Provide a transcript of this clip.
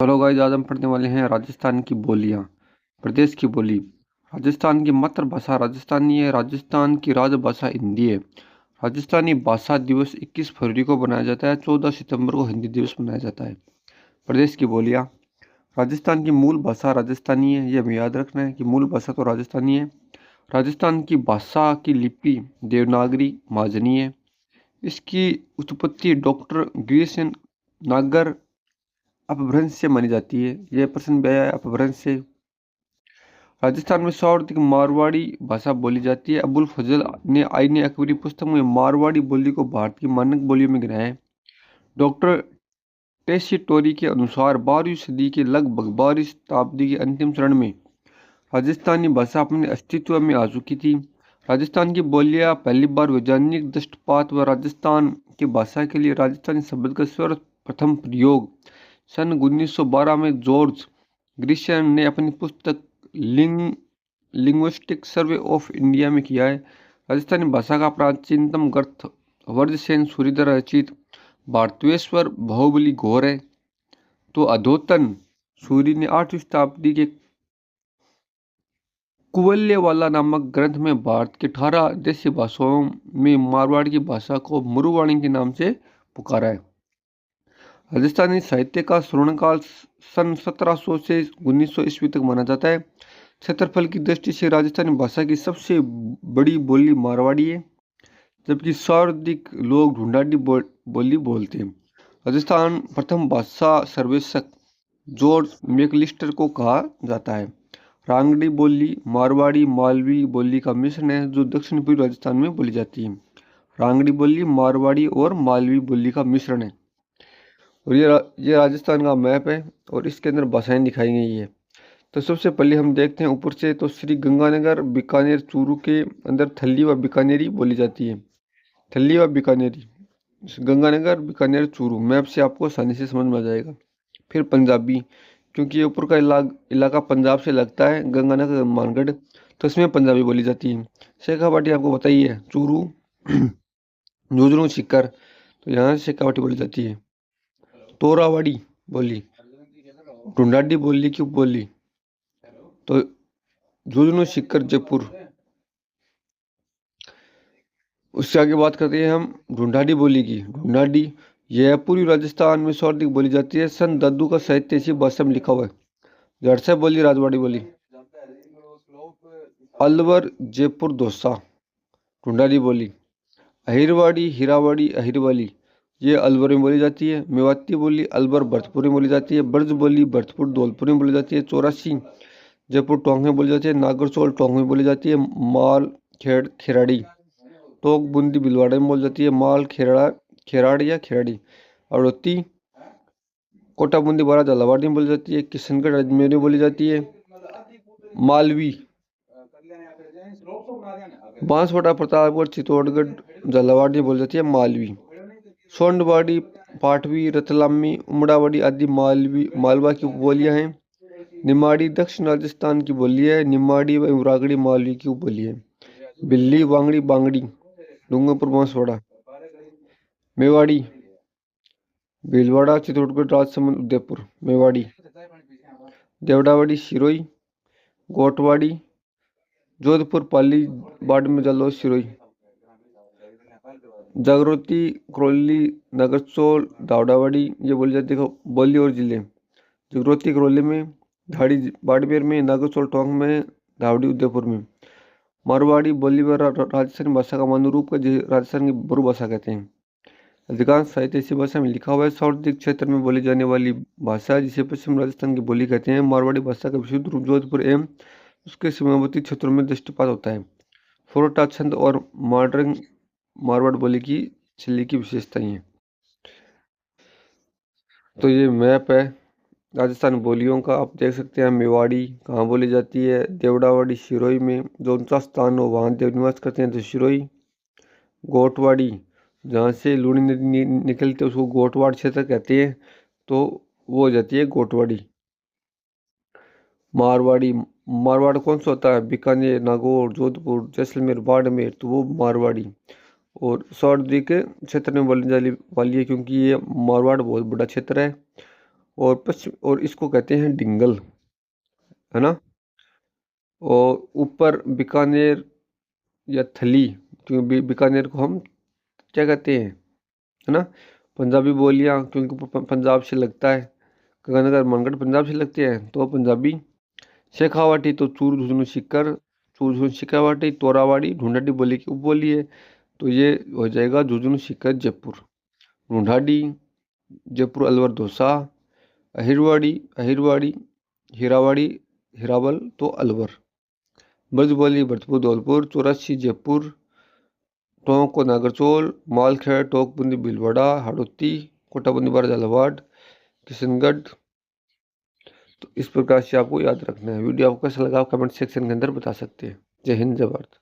Hello guys, आज हम पढ़ने वाले हैं राजस्थान की बोलियां। प्रदेश की बोली। राजस्थान की मातृभाषा राजस्थानी है। राजस्थान की राजभाषा हिंदी है। राजस्थानी भाषा दिवस 21 फरवरी को मनाया जाता है। 14 सितंबर को हिंदी दिवस मनाया जाता है। प्रदेश की बोलियां। राजस्थान की मूल भाषा राजस्थानी है। ये हमें याद रखना है कि मूल भाषा तो राजस्थानी है। राजस्थान की भाषा की लिपि देवनागरी माजनी है। इसकी उत्पत्ति डॉक्टर ग्रीसन नागर अपभ्रंश से मानी जाती है। यह प्रश्न भी आया है अपभ्रंश से। राजस्थान में सर्वाधिक मारवाड़ी भाषा बोली जाती है। अबुल फजल ने आई ने अकबरी पुस्तक में मारवाड़ी बोली को भारत की मानक बोलियों में गिनाया है। डॉक्टर टेसिटोरी के अनुसार 12वीं सदी के लगभग 12वीं शताब्दी के अंतिम चरण में राजस्थानी भाषा अपने अस्तित्व में आ चुकी थी। राजस्थान की बोलियां पहली बार वैज्ञानिक दृष्टिपात व राजस्थान की भाषा के लिए राजस्थानी शब्द का सर्वप्रथम प्रयोग सन 1912 में जॉर्ज ग्रिशन ने अपनी पुस्तक लिंग्विस्टिक सर्वे ऑफ इंडिया में किया है। राजस्थानी भाषा का प्राचीनतम ग्रंथ वर्धसेन सूरि द्वारा रचित भारतेश्वर बाहुबली घोर है। तो अधोतन सूरि ने 8वीं शताब्दी के कुवल्यवाला नामक ग्रंथ में भारत के 18 देशी भाषाओं में मारवाड़ की भाषा को मुरुवाणी के नाम से पुकारा है। राजस्थानी साहित्य का स्वर्णकाल सन 1700 से 1900 ईस्वी तक माना जाता है। क्षेत्रफल की दृष्टि से राजस्थानी भाषा की सबसे बड़ी बोली मारवाड़ी है, जबकि सर्वाधिक लोग ढूंढाड़ी बोली बोलते हैं। राजस्थान प्रथम भाषा सर्वेक्षक जॉर्ज मैकलिस्टर को कहा जाता है। रांगड़ी बोली मारवाड़ी मालवी बोली का मिश्रण है जो दक्षिण पूर्वी राजस्थान में बोली जाती है। रांगड़ी बोली मारवाड़ी और मालवी बोली का मिश्रण है। और ये राजस्थान का मैप है और इसके अंदर भाषाएं दिखाई गई है। तो सबसे पहले हम देखते हैं ऊपर से। तो श्री गंगानगर बीकानेर चूरू के अंदर थल्ली व बीकानेरी बोली जाती है। थल्ली व बीकानेरी गंगानगर बीकानेर चूरू मैप से आपको आसानी से समझ में आ जाएगा। फिर पंजाबी, क्योंकि ये ऊपर का इलाका पंजाब से लगता है, गंगानगर मानगढ़, तो इसमें पंजाबी बोली जाती है। शेखावाटी आपको बताइए है चूरू झुंझुनू सीकर, तो यहाँ शेखावाटी बोली जाती है। तोरावाड़ी बोली ढूंढाडी बोली की बोली, तो झुंझुनू सीकर जयपुर। उससे आगे बात करते हैं हम ढूंढाडी बोली की। ढूंढाडी यह पूर्वी राजस्थान में सर्वाधिक बोली जाती है। सन दद्दू का साहित्य इसी भाषा में लिखा हुआ है। जड़सा बोली राजवाड़ी बोली। अलवर जयपुर दोसा ढूंढाडी बोली। अहिरवाड़ी हीरावाड़ी अहिरवाली ये अलवर में बोली जाती है। मेवाती बोली अलवर भरतपुर में बोली जाती है। ब्रज बोली भरतपुर धौलपुर में बोली जाती है। चौरासी जयपुर टोंक में बोली जाती है। नागरचौल टोंक में बोली जाती है। माल खेराड़ी टोंक बूंदी भिलवाड़ा में बोली जाती है। माल खेराड़ या खेराड़ी अड़ोती कोटा बूंदी बारा झालावाड़ में बोली जाती है। किशनगढ़ अजमेर में बोली जाती है। मालवी बांसवाड़ा प्रतापगढ़ चित्तौड़गढ़ झालावाड़ में बोली जाती है मालवी। सोंडवाड़ी पाटवी रतलामी उमड़ावाड़ी आदि मालवा की बोलियां हैं। निमाड़ी दक्षिण राजस्थान की बोली है। निमाड़ी व उरागड़ी मालवी की बोली है। बिल्ली वांगड़ी बांगड़ी डूंगरपुर बांसवाड़ा। मेवाड़ी भीलवाड़ा चित्तौड़गढ़ राजसमंद उदयपुर मेवाड़ी। देवड़ावाड़ी सिरोही गोटवाड़ी जोधपुर पाली बाड़मेर जालौर सिरोही। जागृति करौली नगरचौल दावड़ावाड़ी ये बोली जाती है। बोली और जिले जागृति करौली में, धाड़ी बाड़मेर में, नागरचौल टोंक में, धावड़ी उदयपुर में। मारवाड़ी बोली व राजस्थानी भाषा का मानूरूप है जिसे राजस्थान की बोरो भाषा कहते हैं। अधिकांश साहित्य इसी भाषा में लिखा हुआ है। सर्वाधिक क्षेत्र में बोली जाने वाली भाषा जिसे पश्चिम राजस्थान की बोली कहते हैं। मारवाड़ी भाषा का विशुद्ध रूप जोधपुर एवं उसके सीमावर्ती क्षेत्रों में दृष्टिपात होता है। फोरटा छंद और मॉडर्न मारवाड़ बोली की शैली की विशेषताएं हैं। तो ये मैप है राजस्थान बोलियों का, आप देख सकते हैं। मेवाड़ी कहाँ बोली जाती है, देवड़ावाड़ी सिरोही में, जो 49 स्थान हो वहाँ देव निवास करते हैं तो सिरोही। गोटवाड़ी जहाँ से लूणी नदी निकलती है उसको गोटवाड़ क्षेत्र कहते हैं, तो वो हो जाती है गोटवाड़ी। मारवाड़ी मारवाड़ कौन सा होता है, बीकानेर नागौर जोधपुर जैसलमेर बाड़मेर, तो वो मारवाड़ी। और सर्वाधिक क्षेत्र में बोली जाने वाली है क्योंकि ये मारवाड़ बहुत बड़ा क्षेत्र है। और पश्चिम और इसको कहते हैं डिंगल, है ना। और ऊपर बीकानेर या थली, क्योंकि बीकानेर को हम क्या कहते हैं, है ना। पंजाबी बोलियाँ क्योंकि पंजाब से लगता है। गंगानगर मनगढ़ पंजाब से लगते हैं तो पंजाबी। शेखावाटी तो चूरू झुंझुनू सीकर, चूरू झुंझुनू शेखावाटी, तोरावाड़ी ढूंढाडी बोली की उपबोली है, तो ये हो जाएगा झुंझुनू सीकर जयपुर। ढूंढाडी जयपुर अलवर दौसा, अहिरवाड़ी अहिरवाड़ी, हीरावाड़ी हीरावल तो अलवर। ब्रजबोली भरतपुर धौलपुर, चौरासी जयपुर, टोंक को नागरचौल, मालखेड़ टोंक बूंदी भीलवाड़ा, हाड़ौती कोटाबंदी बारा झालावाड़, किशनगढ़। तो इस प्रकार से आपको याद रखना है। वीडियो आपको कैसा लगा आप कमेंट सेक्शन के अंदर बता सकते हैं। जय हिंद जय भारत।